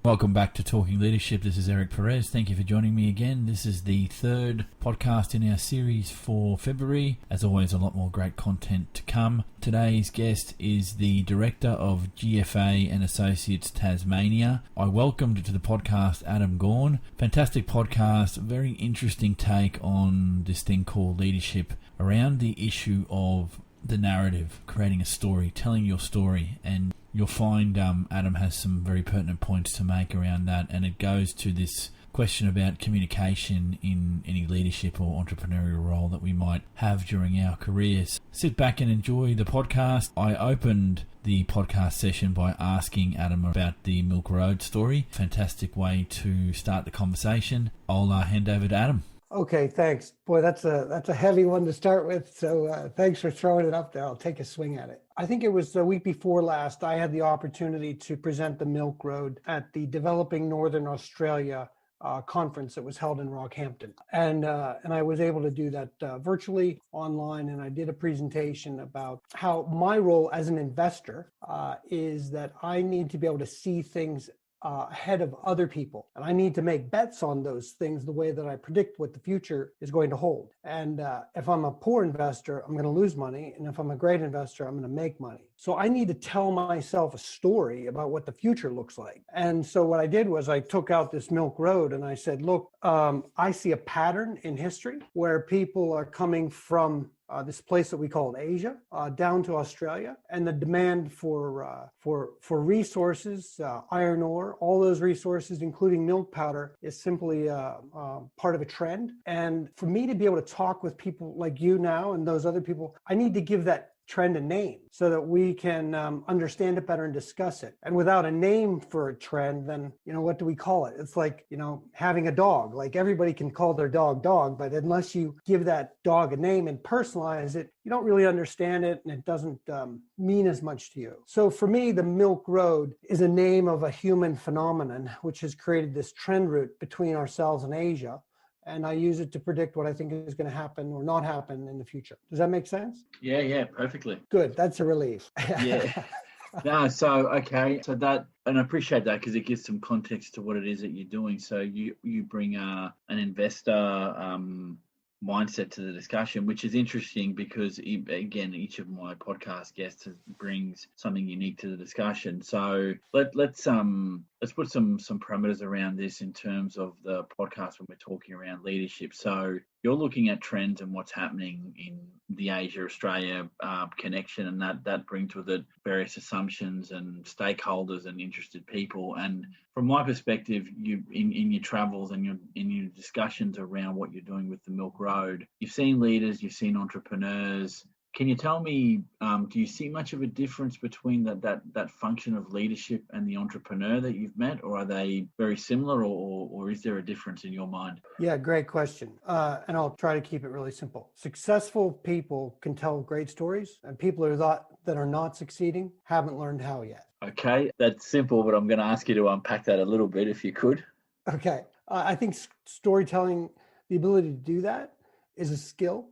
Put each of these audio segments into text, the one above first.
Welcome back to Talking Leadership. This is Eric Perez. Thank you for joining me again. This is the third podcast in our series for February. As always, a lot more great content to come. Today's guest is the Director of GFA and Associates Tasmania. I welcomed to the podcast Adam Goern. Fantastic podcast, very interesting take on this thing called leadership around the issue of the narrative, creating a story, telling your story, and you'll find Adam has some very pertinent points to make around that, and it goes to this question about communication in any leadership or entrepreneurial role that we might have during our careers. Sit back and enjoy the podcast. I opened the podcast session by asking Adam about the Milk Road story. Fantastic way to start the conversation. I'll hand over to Adam. Okay, thanks. Boy, that's a heavy one to start with. So thanks for throwing it up there. I'll take a swing at it. I think it was the week before last, I had the opportunity to present the Milk Road at the Developing Northern Australia conference that was held in Rockhampton. And I was able to do that virtually online. And I did a presentation about how my role as an investor is that I need to be able to see things ahead of other people. And I need to make bets on those things the way that I predict what the future is going to hold. And if I'm a poor investor, I'm going to lose money. And if I'm a great investor, I'm going to make money. So I need to tell myself a story about what the future looks like. And so what I did was I took out this Milk Road and I said, look, I see a pattern in history where people are coming from this place that we call Asia, down to Australia, and the demand for resources, iron ore, all those resources, including milk powder, is simply part of a trend. And for me to be able to talk with people like you now and those other people, I need to give that trend a name so that we can understand it better and discuss it. And without a name for a trend, then, what do we call it? It's like, having a dog. Like everybody can call their dog, but unless you give that dog a name and personalize it, you don't really understand it and it doesn't mean as much to you. So for me, the Milk Road is a name of a human phenomenon which has created this trend route between ourselves and Asia. And I use it to predict what I think is going to happen or not happen in the future. Does that make sense? Yeah, perfectly. Good. That's a relief. Yeah. No, so, okay. So that, and I appreciate that because it gives some context to what it is that you're doing. So you bring an investor mindset to the discussion, which is interesting because, again, each of my podcast guests brings something unique to the discussion. So let's put some parameters around this in terms of the podcast when we're talking around leadership. So you're looking at trends and what's happening in the Asia-Australia connection, and that brings with it various assumptions and stakeholders and interested people. And from my perspective, you in your travels and in your discussions around what you're doing with the Milk Road, you've seen leaders, you've seen entrepreneurs. Can you tell me, do you see much of a difference between that function of leadership and the entrepreneur that you've met, or are they very similar, or is there a difference in your mind? Yeah, great question. And I'll try to keep it really simple. Successful people can tell great stories, and people that are not succeeding haven't learned how yet. Okay, that's simple, but I'm going to ask you to unpack that a little bit if you could. Okay. I think storytelling, the ability to do that is a skill.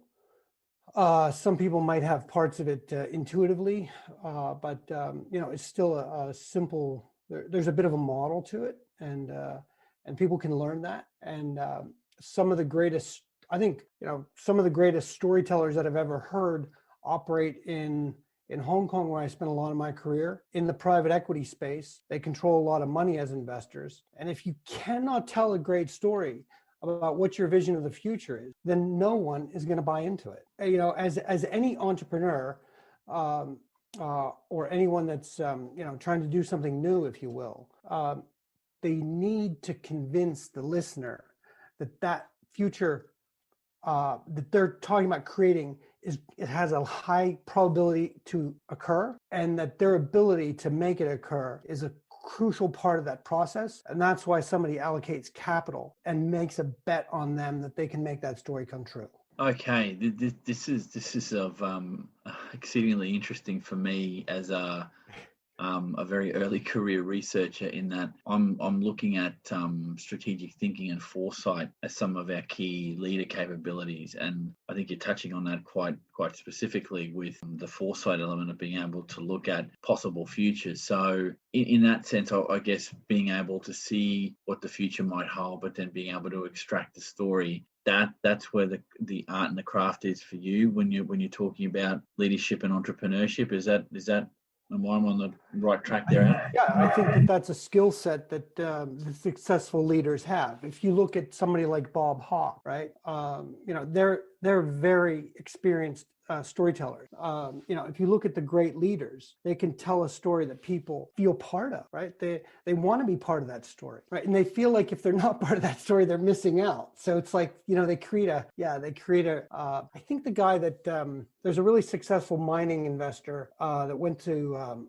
Some people might have parts of it intuitively, but it's still a simple. There's a bit of a model to it, and people can learn that. And some of the greatest storytellers that I've ever heard operate in Hong Kong, where I spent a lot of my career in the private equity space. They control a lot of money as investors, and if you cannot tell a great story about what your vision of the future is, then no one is going to buy into it. As any entrepreneur or anyone that's trying to do something new, if you will, they need to convince the listener that future that they're talking about creating it has a high probability to occur, and that their ability to make it occur is a crucial part of that process. And that's why somebody allocates capital and makes a bet on them that they can make that story come true. Okay, this is of exceedingly interesting for me as a a very early career researcher in that I'm looking at strategic thinking and foresight as some of our key leader capabilities, and I think you're touching on that quite specifically with the foresight element of being able to look at possible futures. So in that sense, I guess being able to see what the future might hold, but then being able to extract the story. That's where the art and the craft is for you when you're talking about leadership and entrepreneurship. Is that am I on the right track there, Adam? Yeah, I think that that's a skill set that the successful leaders have. If you look at somebody like Bob Hawke, right? They're very experienced storytellers. If you look at the great leaders, they can tell a story that people feel part of, right? They want to be part of that story, right? And they feel like if they're not part of that story, they're missing out. So it's like, they create I think the guy that, there's a really successful mining investor that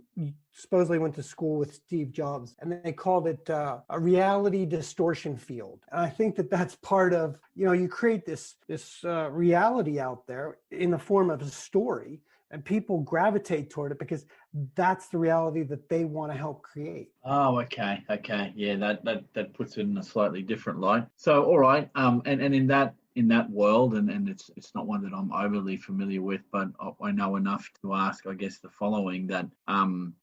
supposedly went to school with Steve Jobs, and they called it a reality distortion field. And I think that that's part of, you create this reality out there in the form of a story, and people gravitate toward it because that's the reality that they want to help create. Oh, okay. Yeah, that puts it in a slightly different light. So, all right, and in that world, and it's not one that I'm overly familiar with, but I know enough to ask, I guess, the following, that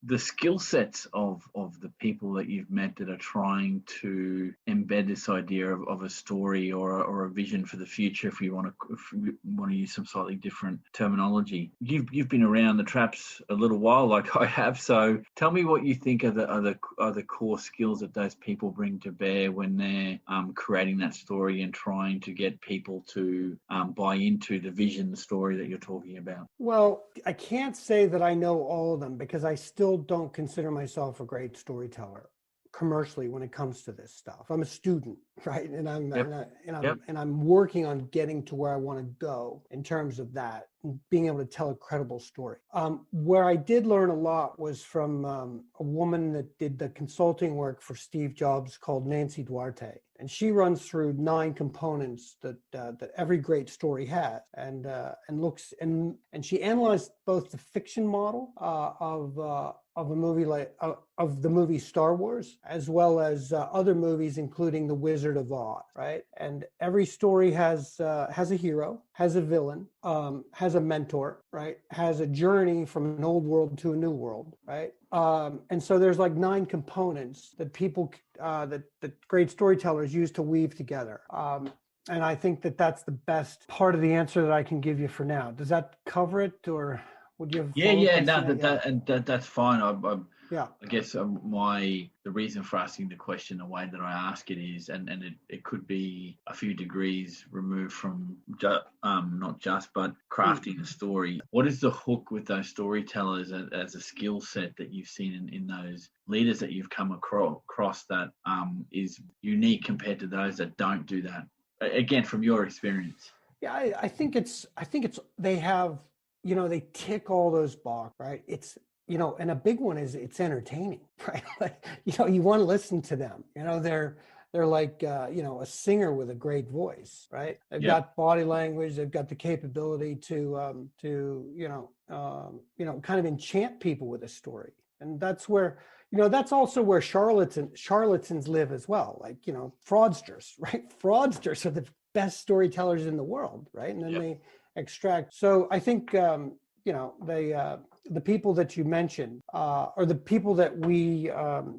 the skill sets of the people that you've met that are trying to embed this idea of a story or a vision for the future, if you want to use some slightly different terminology. You've been around the traps a little while, like I have. So tell me what you think are the core skills that those people bring to bear when they're creating that story and trying to get people to buy into the vision, the story that you're talking about. Well, I can't say that I know all of them because I still don't consider myself a great storyteller commercially when it comes to this stuff. I'm a student, right? And I'm working on getting to where I want to go in terms of that, and being able to tell a credible story. Where I did learn a lot was from a woman that did the consulting work for Steve Jobs called Nancy Duarte. And she runs through 9 components that every great story has, and she analyzed both the fiction model of a movie of the movie Star Wars, as well as other movies, including The Wizard of Oz, right? And every story has a hero, has a villain, has a mentor, right? Has a journey from an old world to a new world, right? And so there's like 9 components that people that great storytellers use to weave together. And I think that that's the best part of the answer that I can give you for now. Does that cover it, or would you have? That's fine. I guess the reason for asking the question the way that I ask it is, and it could be a few degrees removed from not just, but crafting a story. What is the hook with those storytellers as a skill set that you've seen in those leaders that you've come across that is unique compared to those that don't do that? Again, from your experience. Yeah, I think it's they have, they tick all those boxes, right? It's, and a big one is it's entertaining, right? Like, you want to listen to them. They're like, a singer with a great voice, right? They've got body language. They've got the capability to kind of enchant people with a story. And that's where, that's also where charlatans live as well. Like, fraudsters, right? Fraudsters are the best storytellers in the world, right? And then they extract. So I think, the people that you mentioned are the people that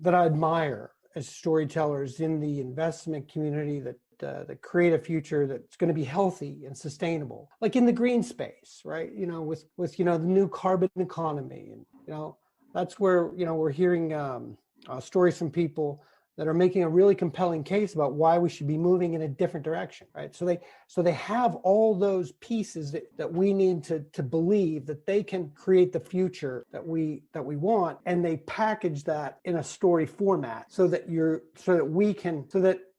that I admire as storytellers in the investment community that create a future that's going to be healthy and sustainable, like in the green space, right? With the new carbon economy, and that's where we're hearing stories from people that are making a really compelling case about why we should be moving in a different direction, right? So they have all those pieces that we need to believe that they can create the future that we want, and they package that in a story format so that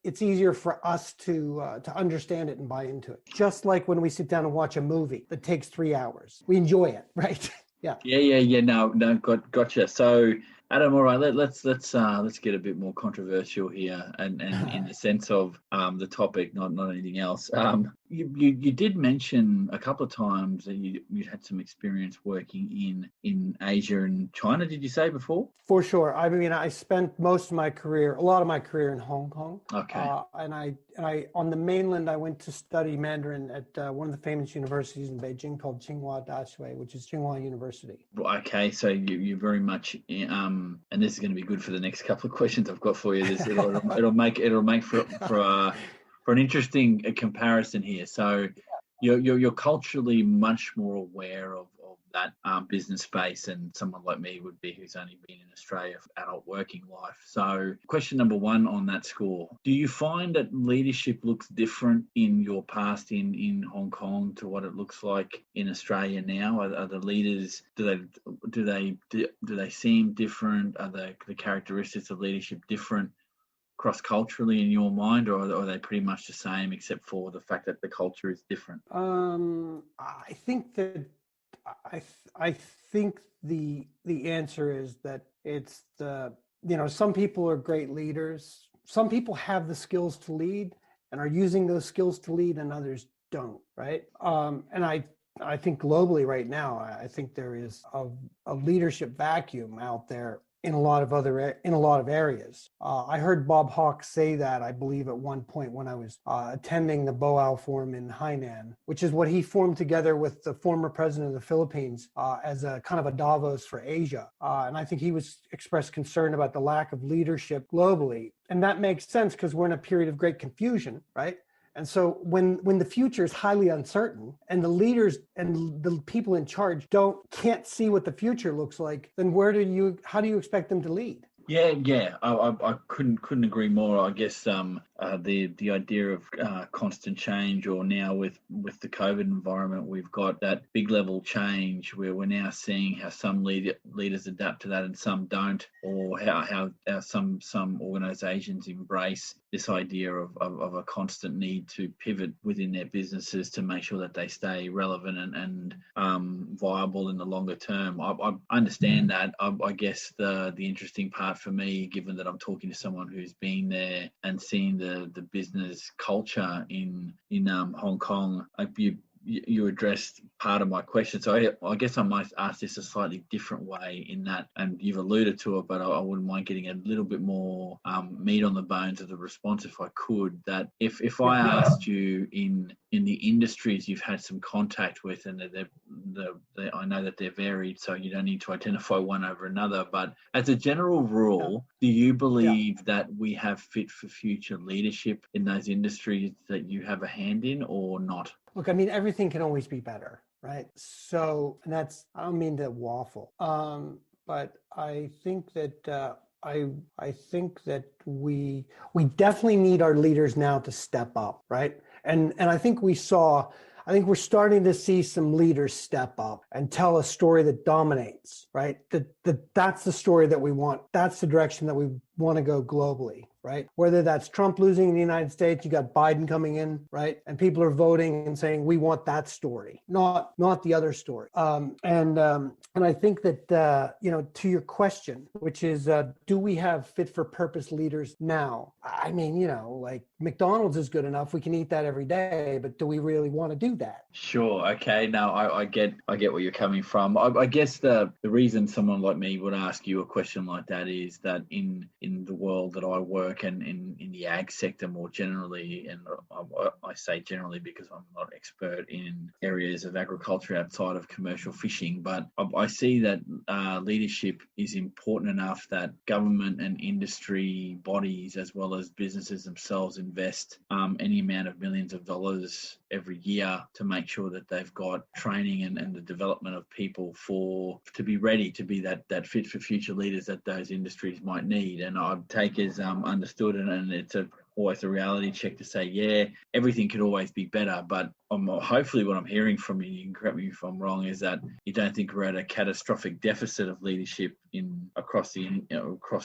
it's easier for us to understand it and buy into it. Just like when we sit down and watch a movie that takes 3 hours, we enjoy it, right? Yeah. No, gotcha. So, Adam, all right, let's get a bit more controversial here, and in the sense of the topic, not anything else. You did mention a couple of times that you had some experience working in Asia and China. Did you say before? For sure. I mean, I spent a lot of my career in Hong Kong. Okay. And I on the mainland, I went to study Mandarin at one of the famous universities in Beijing called Tsinghua Daxue, which is Tsinghua University. Okay, so you very much and this is going to be good for the next couple of questions I've got for you. It'll make for an interesting comparison here. So you're culturally much more aware of that business space than someone like me would be, who's only been in Australia for adult working life. So question number one on that score: do you find that leadership looks different in your past in Hong Kong to what it looks like in Australia now? Are the leaders, do they seem different? Are the characteristics of leadership different cross-culturally in your mind, or are they pretty much the same except for the fact that the culture is different? I think that I think the answer is that it's some people are great leaders. Some people have the skills to lead and are using those skills to lead, and others don't, right? And I think globally right now, I think there is a leadership vacuum out there in a lot of areas. I heard Bob Hawke say that, I believe, at one point when I was attending the Boao Forum in Hainan, which is what he formed together with the former president of the Philippines as a kind of a Davos for Asia. And I think he expressed concern about the lack of leadership globally. And that makes sense because we're in a period of great confusion, right? And so when the future is highly uncertain and the leaders and the people in charge can't see what the future looks like, then how do you expect them to lead? Yeah. I couldn't agree more. I guess the idea of constant change, or now with the COVID environment, we've got that big level change where we're now seeing how some leaders adapt to that and some don't, or how some organisations embrace this idea of a constant need to pivot within their businesses to make sure that they stay relevant and viable in the longer term. I understand that. I guess the interesting part for me, given that I'm talking to someone who's been there and seen the business culture in Hong Kong, you addressed part of my question. So I guess I might ask this a slightly different way in that, and you've alluded to it, but I wouldn't mind getting a little bit more meat on the bones of the response if I could. That if I asked you in the industries you've had some contact with, and I know that they're varied, so you don't need to identify one over another, but as a general rule, do you believe that we have fit for future leadership in those industries that you have a hand in, or not? Look, I mean, everything can always be better, right? So, and I don't mean to waffle, but I think that I think that we definitely need our leaders now to step up, right? And I think we're starting to see some leaders step up and tell a story that dominates, right? That's the story that we want. That's the direction that we want to go globally, right? Whether that's Trump losing in the United States, you got Biden coming in, right? And people are voting and saying, we want that story, not the other story. And I think that, to your question, which is, do we have fit for purpose leaders now? I mean, like McDonald's is good enough. We can eat that every day, but do we really want to do that? Sure. Okay. No, I get where you're coming from. I guess the reason someone like me would ask you a question like that is that in the world that I work and in the ag sector more generally, and I say generally because I'm not an expert in areas of agriculture outside of commercial fishing, but I see that leadership is important enough that government and industry bodies, as well as businesses themselves, invest any amount of millions of dollars every year to make sure that they've got training and the development of people to be ready to be that fit for future leaders that those industries might need. And I'd take as understood, and it's always a reality check to say, yeah, everything could always be better. But hopefully what I'm hearing from you can correct me if I'm wrong, is that you don't think we're at a catastrophic deficit of leadership across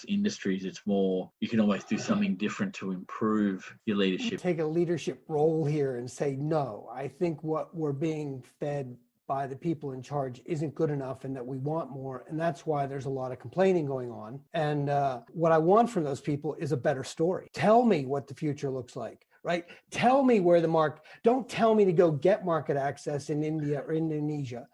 industries. It's more, you can always do something different to improve your leadership. Take a leadership role here and say, no, I think what we're being fed by the people in charge isn't good enough, and that we want more. And that's why there's a lot of complaining going on. And what I want from those people is a better story. Tell me what the future looks like. right? Tell me where the market, don't tell me to go get market access in India or Indonesia.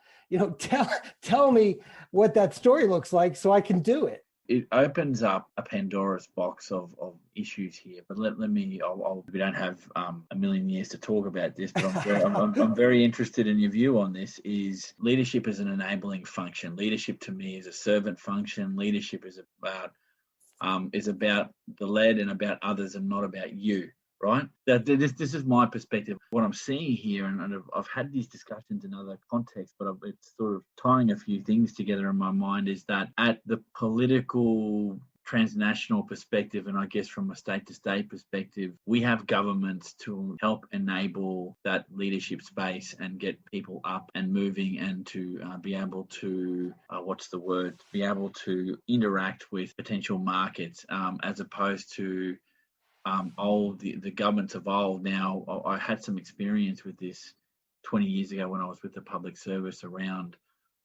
Tell me what that story looks like so I can do it. It opens up a Pandora's box of issues here. But let me, we don't have a million years to talk about this, but I'm very interested in your view on this. Is leadership is an enabling function. Leadership to me is a servant function. Leadership is about the led and about others and not about you. Right? This is my perspective. What I'm seeing here, and I've had these discussions in other contexts, but it's sort of tying a few things together in my mind, is that at the political transnational perspective, and I guess from a state-to-state perspective, we have governments to help enable that leadership space and get people up and moving and to be able to, be able to interact with potential markets as opposed to the governments evolved. Now, I had some experience with this 20 years ago when I was with the public service around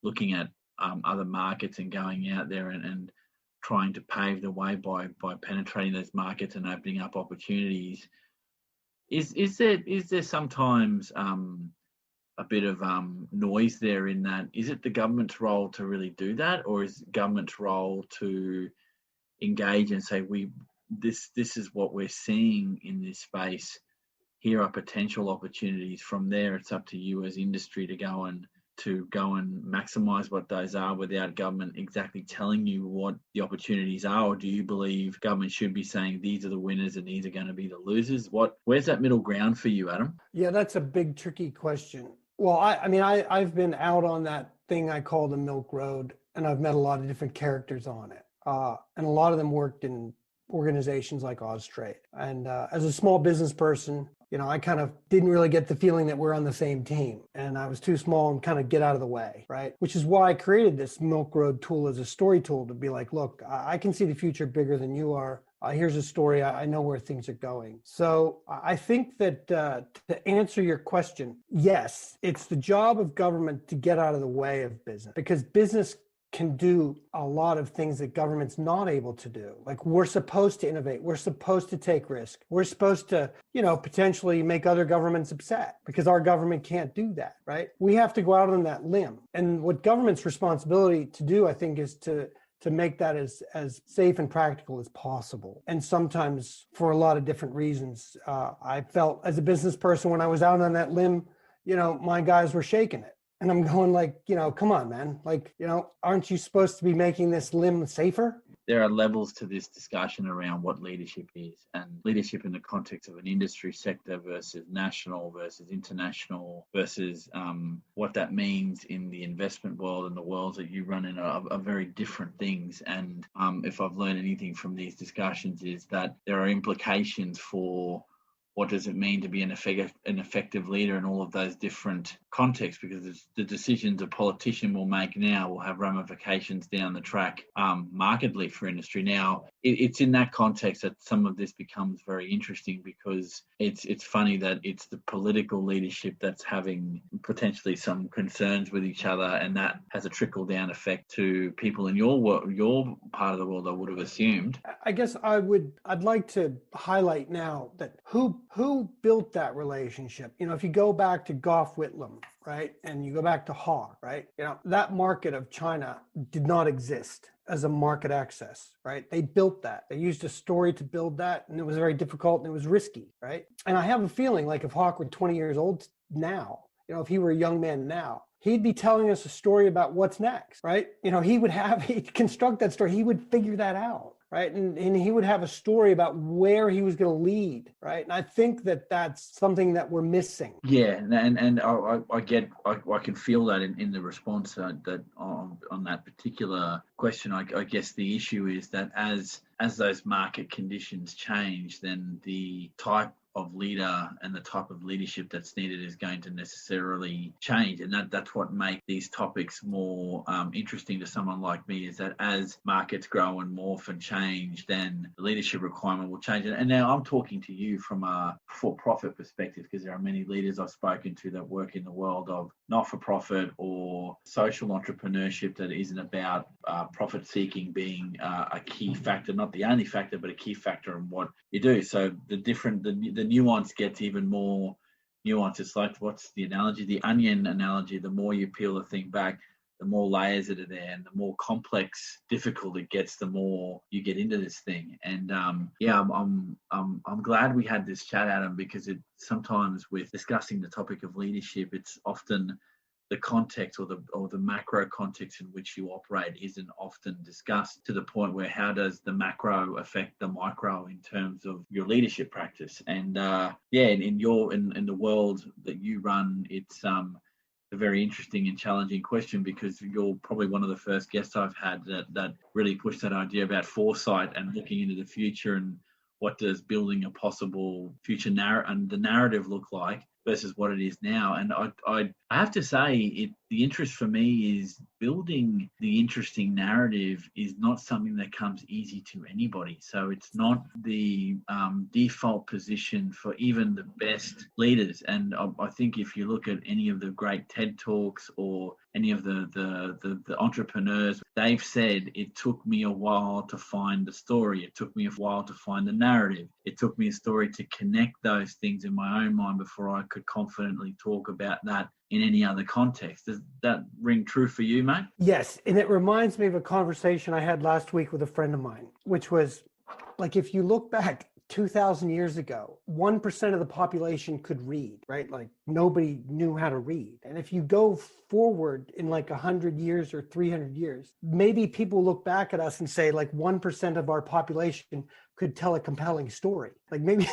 looking at other markets and going out there and trying to pave the way by penetrating those markets and opening up opportunities. Is there sometimes a bit of noise there in that? Is it the government's role to really do that, or is government's role to engage and say this is what we're seeing in this space? Here are potential opportunities. From there, it's up to you as industry to go and maximize what those are without government exactly telling you what the opportunities are. Or do you believe government should be saying these are the winners and these are going to be the losers? Where's that middle ground for you, Adam? Yeah, that's a big, tricky question. Well, I've been out on that thing I call the Milk Road, and I've met a lot of different characters on it. And a lot of them worked in organizations like Austrade. And as a small business person, I kind of didn't really get the feeling that we're on the same team, and I was too small and kind of get out of the way, right? Which is why I created this Milk Road tool as a story tool to be like, look, I can see the future bigger than you are. Here's a story. I know where things are going. So I think that to answer your question, yes, it's the job of government to get out of the way of business, because business can do a lot of things that government's not able to do. Like, we're supposed to innovate. We're supposed to take risk. We're supposed to, potentially make other governments upset because our government can't do that, right? We have to go out on that limb. And what government's responsibility to do, I think, is to make that as safe and practical as possible. And sometimes for a lot of different reasons, I felt as a business person, when I was out on that limb, my guys were shaking it. And I'm going like, come on, man. Like, aren't you supposed to be making this limb safer? There are levels to this discussion around what leadership is, and leadership in the context of an industry sector versus national versus international versus what that means in the investment world and the worlds that you run in are very different things. And if I've learned anything from these discussions, is that there are implications for what does it mean to be an effective leader in all of those different contexts, because the decisions a politician will make now will have ramifications down the track markedly for industry. Now, it's in that context that some of this becomes very interesting, because it's funny that it's the political leadership that's having potentially some concerns with each other, and that has a trickle-down effect to people in your part of the world, I would have assumed. I guess I'd like to highlight now that who built that relationship. If you go back to Gough Whitlam, right, and you go back to Hawke, right, that market of China did not exist as a market access, right? They built that. They used a story to build that, and it was very difficult and it was risky, right? And I have a feeling like if Hawke were 20 years old now, if he were a young man now, he'd be telling us a story about what's next, right? He'd construct that story. He would figure that out, right? And he would have a story about where he was going to lead, right? And I think that that's something that we're missing. Yeah, and I can feel that in the response that on that particular question. I guess the issue is that as those market conditions change, then the type of leader and the type of leadership that's needed is going to necessarily change, and that's what makes these topics more interesting to someone like me, is that as markets grow and morph and change, then the leadership requirement will change. And now I'm talking to you from a for-profit perspective, because there are many leaders I've spoken to that work in the world of not-for-profit or social entrepreneurship that isn't about profit seeking being a key factor, not the only factor, but a key factor in what you do. So the the nuance gets even more nuanced. It's like, what's the analogy? The onion analogy. The more you peel the thing back, the more layers that are there, and the more complex, difficult it gets, the more you get into this thing. And I'm glad we had this chat, Adam, because it sometimes with discussing the topic of leadership, it's often the context or the macro context in which you operate isn't often discussed, to the point where how does the macro affect the micro in terms of your leadership practice. And in the world that you run, it's a very interesting and challenging question, because you're probably one of the first guests I've had that really pushed that idea about foresight and looking into the future, and what does building a possible future narrative look like versus what it is now. And I have to say, the interest for me is building the interesting narrative is not something that comes easy to anybody. So it's not the default position for even the best leaders. And I think if you look at any of the great TED Talks or any of the entrepreneurs, they've said, it took me a while to find the story. It took me a while to find the narrative. It took me a story to connect those things in my own mind before I could confidently talk about that in any other context. Does that ring true for you, mate? Yes. And it reminds me of a conversation I had last week with a friend of mine, which was like, if you look back 2,000 years ago, 1% of the population could read, right? Like nobody knew how to read. And if you go forward in like 100 years or 300 years, maybe people look back at us and say like 1% of our population could tell a compelling story. Like maybe,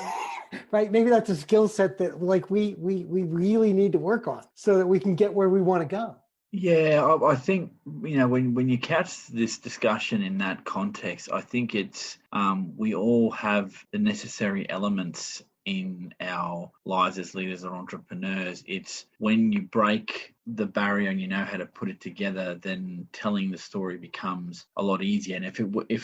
right? Maybe that's a skill set that like we really need to work on so that we can get where we want to go. Yeah, I think, when you catch this discussion in that context, I think it's we all have the necessary elements in our lives as leaders or entrepreneurs. It's when you break the barrier and you know how to put it together, then telling the story becomes a lot easier. And if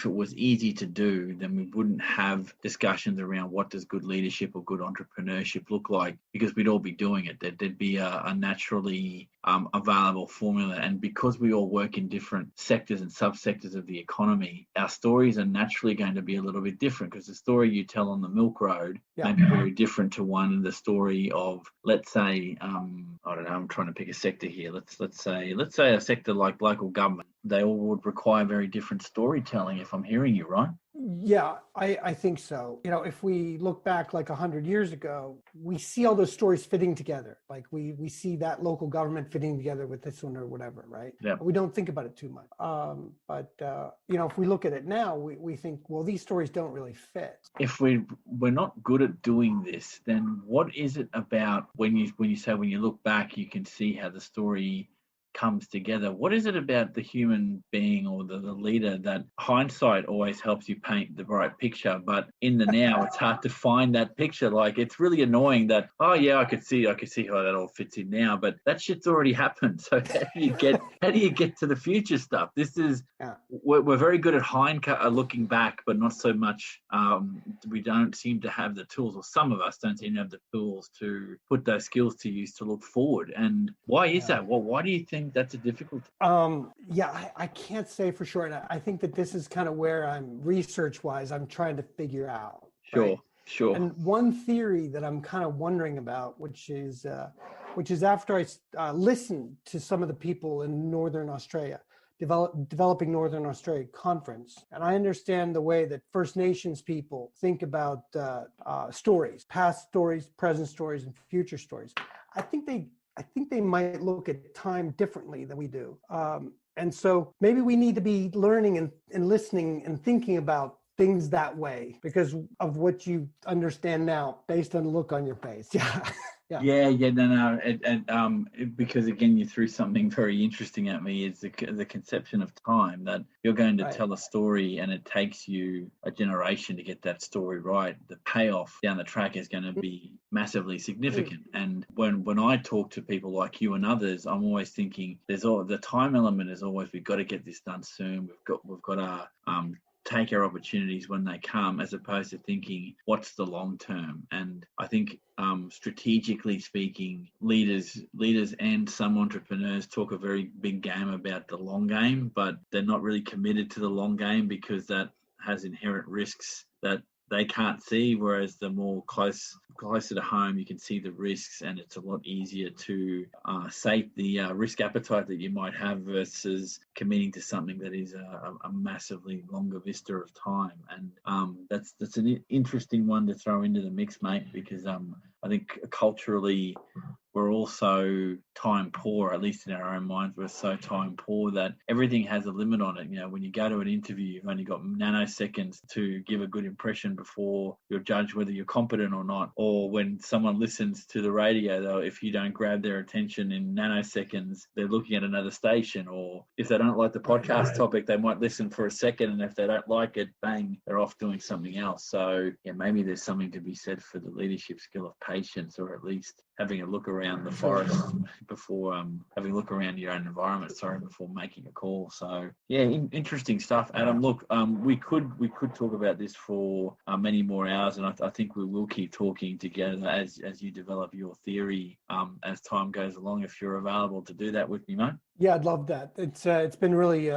it was easy to do, then we wouldn't have discussions around what does good leadership or good entrepreneurship look like, because we'd all be doing it. There'd be a naturally available formula. And because we all work in different sectors and subsectors of the economy, our stories are naturally going to be a little bit different, because the story you tell on the Milk Road may be very different to the story of, let's say, I don't know, I'm trying to pick a sector here. Let's say a sector like local government. They all would require very different storytelling, if I'm hearing you right. Yeah, I think so. If we look back like 100 years ago, we see all those stories fitting together. Like we see that local government fitting together with this one or whatever, right? Yeah. We don't think about it too much. But if we look at it now, we think, well, these stories don't really fit. If we're not good at doing this, then what is it about when you say when you look back, you can see how the story comes together? What is it about the human being or the leader that hindsight always helps you paint the right picture, but in the now it's hard to find that picture? Like, it's really annoying that, oh yeah, I could see how that all fits in now, but that shit's already happened. So how do you get to the future stuff? This is we're very good at looking back, but not so much. We don't seem to have the tools, or some of us don't seem to have the tools to put those skills to use to look forward. And why is that? Well, why do you think that's a difficulty? I can't say for sure. And I think that this is kind of where I'm research-wise, I'm trying to figure out. Sure. And one theory that I'm kind of wondering about, which is after I listened to some of the people in Northern Australia, developing Northern Australia conference, and I understand the way that First Nations people think about stories, past stories, present stories, and future stories. I think they might look at time differently than we do. And so maybe we need to be learning and listening and thinking about things that way because of what you understand now based on the look on your face. Because again, you threw something very interesting at me, is the conception of time, that you're going to tell a story and it takes you a generation to get that story right. The payoff down the track is going to be massively significant. And when I talk to people like you and others, I'm always thinking the time element is always, we've got to get this done soon. We've got to take our opportunities when they come, as opposed to thinking what's the long term. And I think strategically speaking, leaders and some entrepreneurs talk a very big game about the long game, but they're not really committed to the long game because that has inherent risks that they can't see, whereas the more close closer to home, you can see the risks, and it's a lot easier to sate the risk appetite that you might have versus committing to something that is a massively longer vista of time. And that's an interesting one to throw into the mix, mate, because I think culturally we're also time poor, at least in our own minds. We're so time poor that everything has a limit on it. You know, when you go to an interview, you've only got nanoseconds to give a good impression before you're judged whether you're competent or not. Or when someone listens to the radio, though, if you don't grab their attention in nanoseconds, they're looking at another station. Or if they don't like the podcast topic, they might listen for a second, and if they don't like it, bang, they're off doing something else. So yeah, maybe there's something to be said for the leadership skill of patience, or at least having a look around the forest before having a look around your own environment, before making a call. So yeah, interesting stuff, Adam. Look, we could talk about this for many more hours, and I think we will keep talking together as you develop your theory as time goes along, if you're available to do that with me, mate. Yeah, I'd love that. It's been really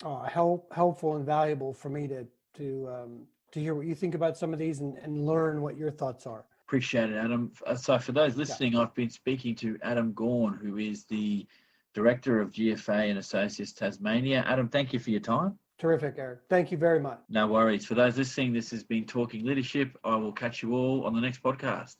helpful and valuable for me to hear what you think about some of these and learn what your thoughts are. Appreciate it, Adam. So for those listening, I've been speaking to Adam Goern, who is the Director of GFA and Associates Tasmania. Adam, thank you for your time. Terrific, Eric. Thank you very much. No worries. For those listening, this has been Talking Leadership. I will catch you all on the next podcast.